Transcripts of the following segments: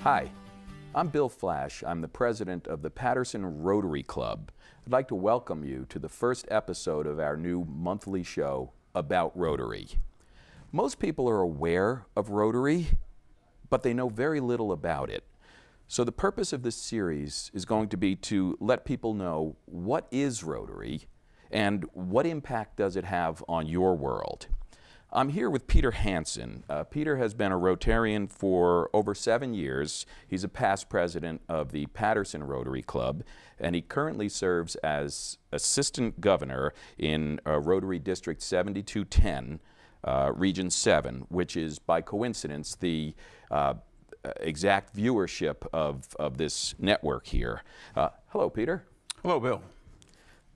Hi, I'm Bill Flash. I'm the president of the Patterson Rotary Club. I'd like to welcome you to the first episode of our new monthly show about Rotary. Most people are aware of Rotary, but they know very little about it. So the purpose of this series is going to be to let people know what is Rotary and what impact does it have on your world. I'm here with Peter Hansen. Peter has been a Rotarian for over 7 years. He's a past president of the Patterson Rotary Club, and he currently serves as assistant governor in Rotary District 7210, Region 7, which is, by coincidence, the exact viewership of this network here. Hello, Peter. Hello, Bill.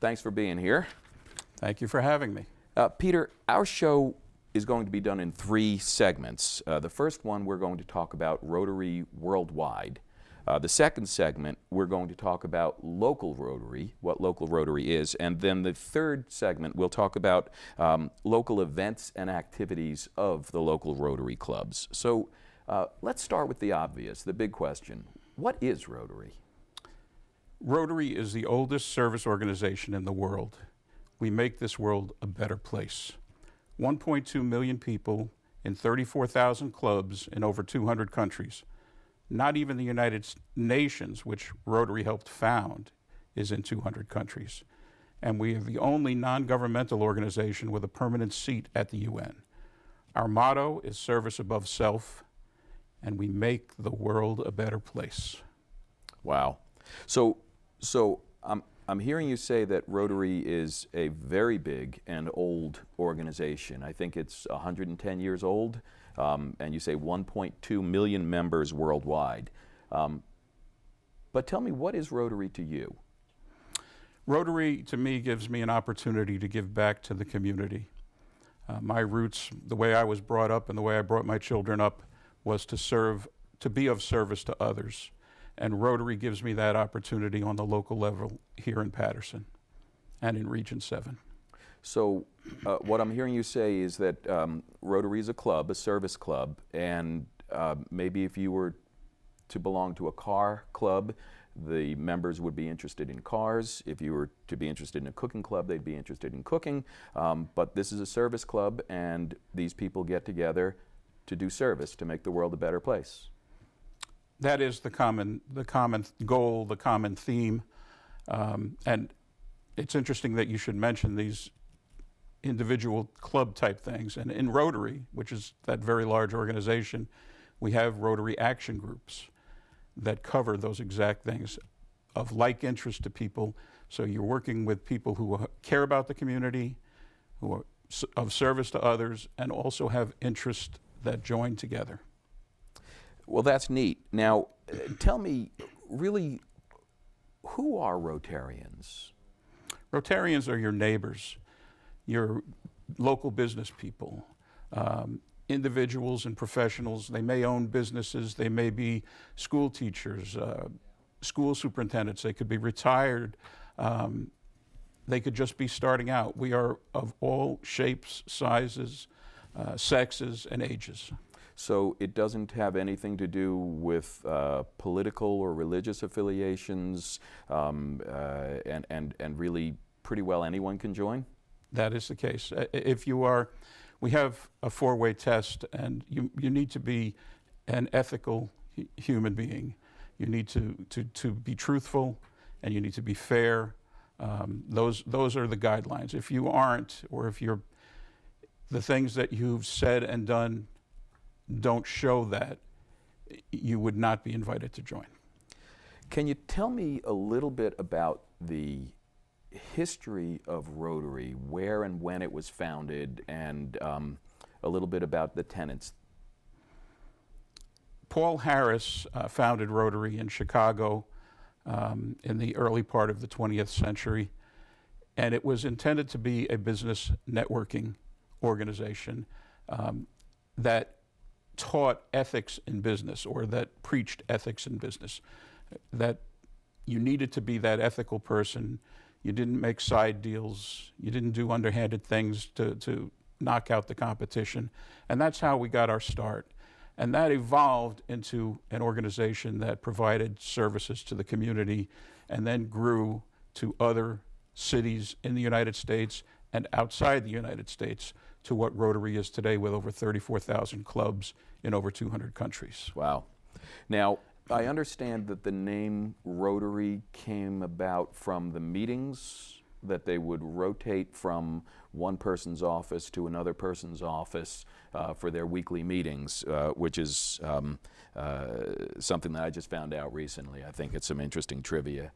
Thanks for being here. Thank you for having me. Peter, our show is going to be done in 3 segments. The first one, we're going to talk about Rotary worldwide. The second segment, we're going to talk about local Rotary, what local Rotary is. And then the third segment, we'll talk about local events and activities of the local Rotary clubs. So let's start with the obvious, the big question. What is Rotary? Rotary is the oldest service organization in the world. We make this world a better place. 1.2 million people in 34,000 clubs in over 200 countries. Not even the United Nations, which Rotary helped found, is in 200 countries. And we are the only non-governmental organization with a permanent seat at the UN. Our motto is service above self, and we make the world a better place. Wow. So I'm hearing you say that Rotary is a very big and old organization. I think it's 110 years old, and you say 1.2 million members worldwide. But tell me, what is Rotary to you? Rotary, to me, gives me an opportunity to give back to the community. My roots, the way I was brought up and the way I brought my children up, was to serve, to be of service to others. And Rotary gives me that opportunity on the local level here in Patterson and in Region 7. So what I'm hearing you say is that Rotary is a club, a service club, and maybe if you were to belong to a car club, the members would be interested in cars. If you were to be interested in a cooking club, they'd be interested in cooking. But this is a service club, and these people get together to do service, to make the world a better place. That is the common goal, the common theme. And it's interesting that you should mention these individual club type things. And in Rotary, which is that very large organization, we have Rotary action groups that cover those exact things of like interest to people. So you're working with people who care about the community, who are of service to others, and also have interests that join together. Well, that's neat. Now, tell me, really, who are Rotarians? Rotarians are your neighbors, your local business people, individuals and professionals. They may own businesses, they may be school teachers, school superintendents, they could be retired, they could just be starting out. We are of all shapes, sizes, sexes, and ages. So it doesn't have anything to do with political or religious affiliations, and really pretty well anyone can join? That is the case. If you are, we have a 4-way test, and you need to be an ethical human being. You need to be truthful, and you need to be fair. Those are the guidelines. If you aren't, or if the things that you've said and done don't show that, you would not be invited to join. Can you tell me a little bit about the history of Rotary, where and when it was founded, and a little bit about the tenets? Paul Harris founded Rotary in Chicago in the early part of the 20th century, and it was intended to be a business networking organization that taught ethics in business, or that preached ethics in business, that you needed to be that ethical person. You didn't make side deals. You didn't do underhanded things to knock out the competition. And that's how we got our start. And that evolved into an organization that provided services to the community and then grew to other cities in the United States and outside the United States to what Rotary is today, with over 34,000 clubs in over 200 countries. Wow. Now, I understand that the name Rotary came about from the meetings, that they would rotate from one person's office to another person's office for their weekly meetings, which is something that I just found out recently. I think it's some interesting trivia.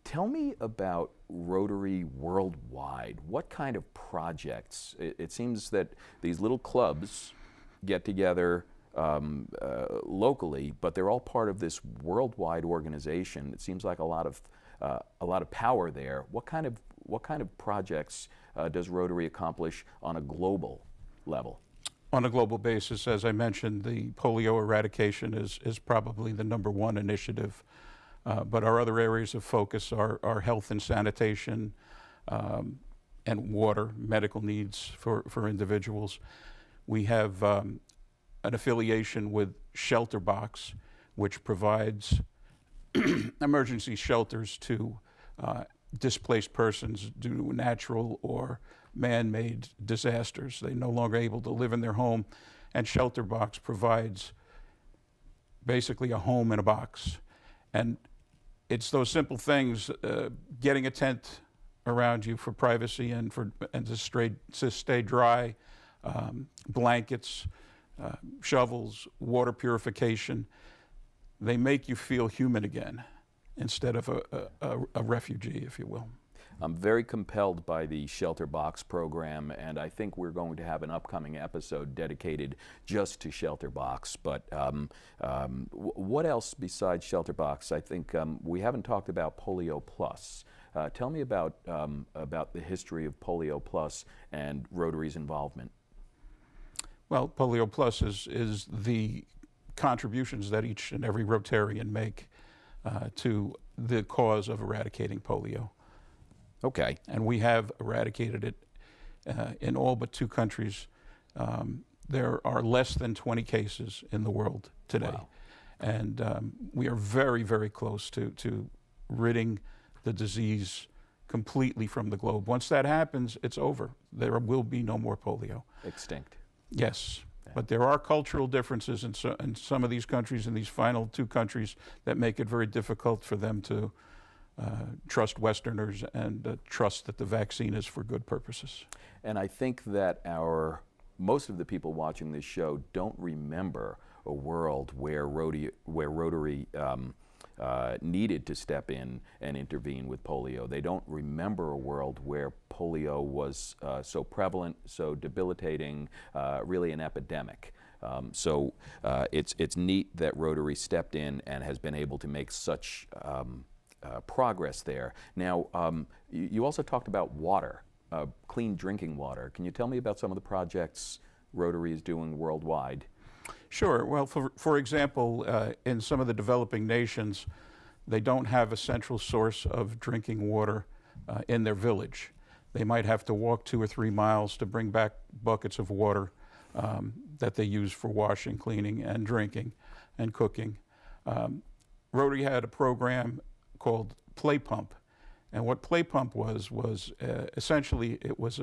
Tell me about Rotary worldwide. What kind of projects? It seems that these little clubs get together locally, but they're all part of this worldwide organization. It seems like a lot of power there. What kind of projects does Rotary accomplish on a global level? On a global basis, as I mentioned, the polio eradication is probably the #1 initiative. But our other areas of focus are health and sanitation and water, medical needs for individuals. We have an affiliation with Shelter Box, which provides emergency shelters to displaced persons due to natural or man-made disasters. They're no longer able to live in their home, and Shelter Box provides basically a home in a box. And it's those simple things, getting a tent around you for privacy and to stay dry, blankets, shovels, water purification. They make you feel human again instead of a refugee, if you will. I'm very compelled by the Shelter Box program, and I think we're going to have an upcoming episode dedicated just to Shelter Box. But what else besides Shelter Box? I think we haven't talked about Polio Plus. Tell me about the history of Polio Plus and Rotary's involvement. Well, Polio Plus is the contributions that each and every Rotarian make to the cause of eradicating polio. Okay. And we have eradicated it in all but 2 countries. There are less than 20 cases in the world today. Wow. And we are very, very close to ridding the disease completely from the globe. Once that happens, it's over. There will be no more polio. Extinct. Yes. But there are cultural differences in some of these countries, in these final 2 countries, that make it very difficult for them to trust Westerners and trust that the vaccine is for good purposes. And I think that most of the people watching this show don't remember a world where Rotary needed to step in and intervene with polio. They don't remember a world where polio was so prevalent, so debilitating, really an epidemic. So it's neat that Rotary stepped in and has been able to make such progress there. Now, you also talked about water, clean drinking water. Can you tell me about some of the projects Rotary is doing worldwide? Sure. Well, for example, in some of the developing nations, they don't have a central source of drinking water in their village. They might have to walk 2 or 3 miles to bring back buckets of water that they use for washing, cleaning, and drinking and cooking. Rotary had a program called Play Pump. And what Play Pump was essentially, it was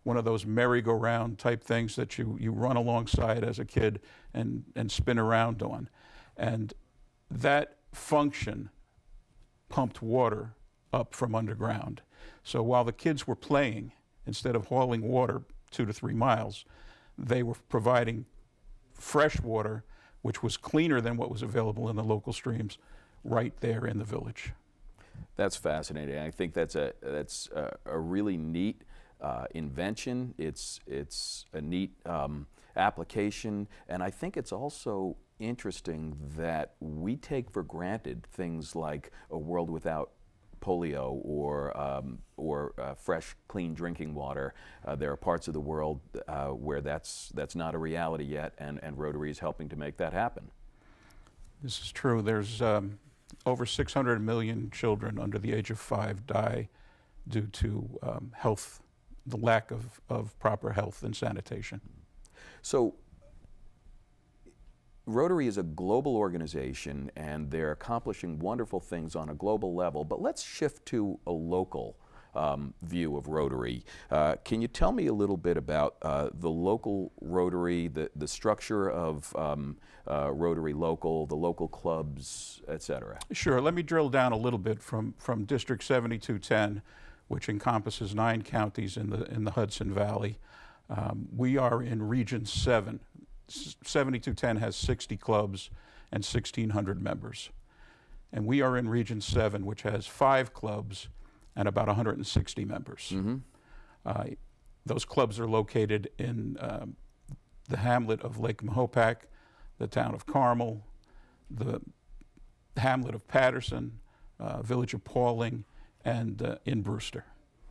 one of those merry-go-round type things that you run alongside as a kid and spin around on. And that function pumped water up from underground. So while the kids were playing, instead of hauling water 2 to 3 miles, they were providing fresh water, which was cleaner than what was available in the local streams, right there in the village. That's fascinating. I think that's a really neat invention. It's a neat application, and I think it's also interesting that we take for granted things like a world without polio or fresh, clean drinking water. There are parts of the world where that's not a reality yet, and Rotary is helping to make that happen. This is true. There's over 600 million children under the age of 5 die due to the lack of proper health and sanitation. So Rotary is a global organization, and they're accomplishing wonderful things on a global level, but let's shift to a local view of Rotary. Can you tell me a little bit about the local Rotary, the structure of Rotary Local, the local clubs, et cetera? Sure. Let me drill down a little bit from District 7210, which encompasses 9 counties in the Hudson Valley. We are in Region 7. 7210 has 60 clubs and 1,600 members. And we are in Region 7, which has 5 clubs and about 160 members. Mm-hmm. Those clubs are located in the hamlet of Lake Mahopac, the town of Carmel, the hamlet of Patterson, village of Pauling, and in Brewster.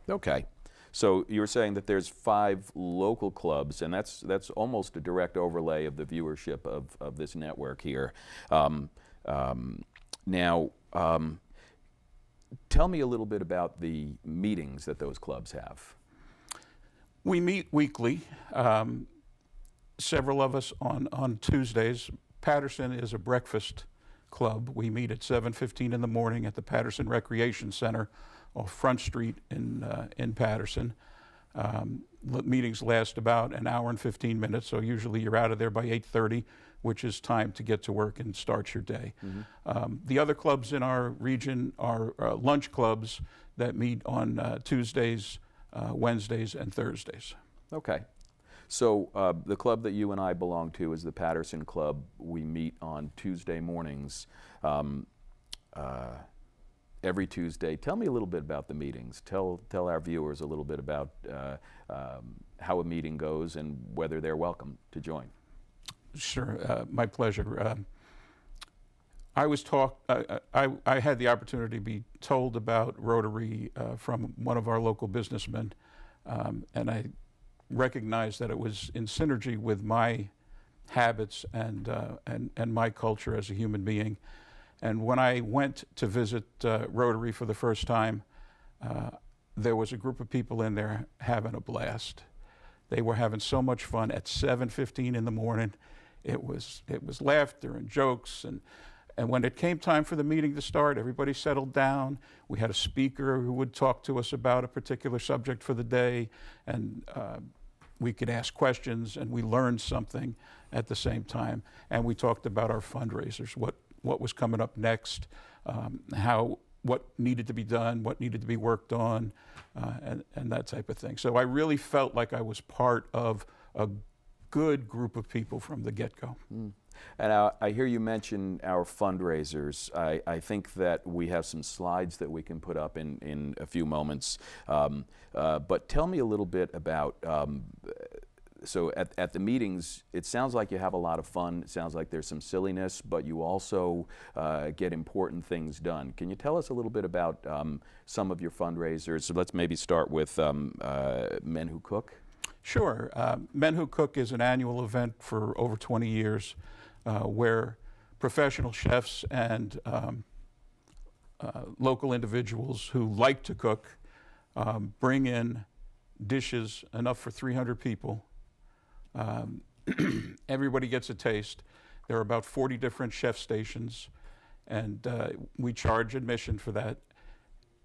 Okay. So you were saying that there's 5 local clubs, and that's almost a direct overlay of the viewership of this network here. Now, tell me a little bit about the meetings that those clubs have. We meet weekly, several of us on Tuesdays. Patterson is a breakfast club. We meet at 7:15 in the morning at the Patterson Recreation Center off Front Street in Patterson. The meetings last about an hour and 15 minutes, so usually you're out of there by 8:30, which is time to get to work and start your day. Mm-hmm. The other clubs in our region are lunch clubs that meet on Tuesdays, Wednesdays, and Thursdays. Okay. So the club that you and I belong to is the Patterson Club. We meet on Tuesday mornings. Every Tuesday. Tell me a little bit about the meetings. Tell our viewers a little bit about how a meeting goes and whether they're welcome to join. Sure, my pleasure. I had the opportunity to be told about Rotary from one of our local businessmen, and I recognized that it was in synergy with my habits and my culture as a human being. And when I went to visit Rotary for the first time, there was a group of people in there having a blast. They were having so much fun at 7:15 in the morning. It was laughter and jokes, and when it came time for the meeting to start, everybody settled down. We had a speaker who would talk to us about a particular subject for the day, and we could ask questions, and we learned something at the same time. And we talked about our fundraisers, what was coming up next, what needed to be done, what needed to be worked on, and that type of thing. So I really felt like I was part of a good group of people from the get-go. Mm. And I hear you mention our fundraisers. I think that we have some slides that we can put up in a few moments. But tell me a little bit about, so at the meetings, it sounds like you have a lot of fun. It sounds like there's some silliness, but you also get important things done. Can you tell us a little bit about some of your fundraisers? So let's maybe start with Men Who Cook. Sure. Men Who Cook is an annual event for over 20 years where professional chefs and local individuals who like to cook bring in dishes enough for 300 people. Everybody gets a taste. There are about 40 different chef stations, and we charge admission for that.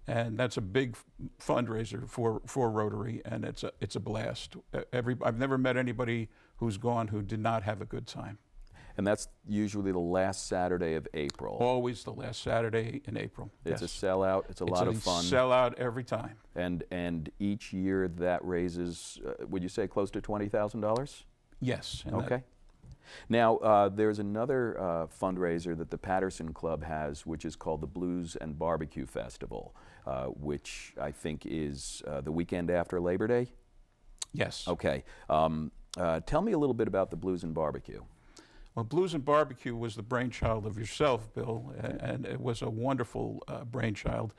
And that's a big fundraiser for Rotary, and it's a blast. I've never met anybody who's gone who did not have a good time. And that's usually the last Saturday of April. Always the last Saturday in April. It's yes. a sellout. It's a lot of fun. It's a sellout every time. And each year that raises, would you say, close to $20,000? Yes. Okay. Now, there's another fundraiser that the Patterson Club has, which is called the Blues and Barbecue Festival, which I think is the weekend after Labor Day? Yes. Okay. Tell me a little bit about the Blues and Barbecue. Well, Blues and Barbecue was the brainchild of yourself, Bill, and it was a wonderful brainchild.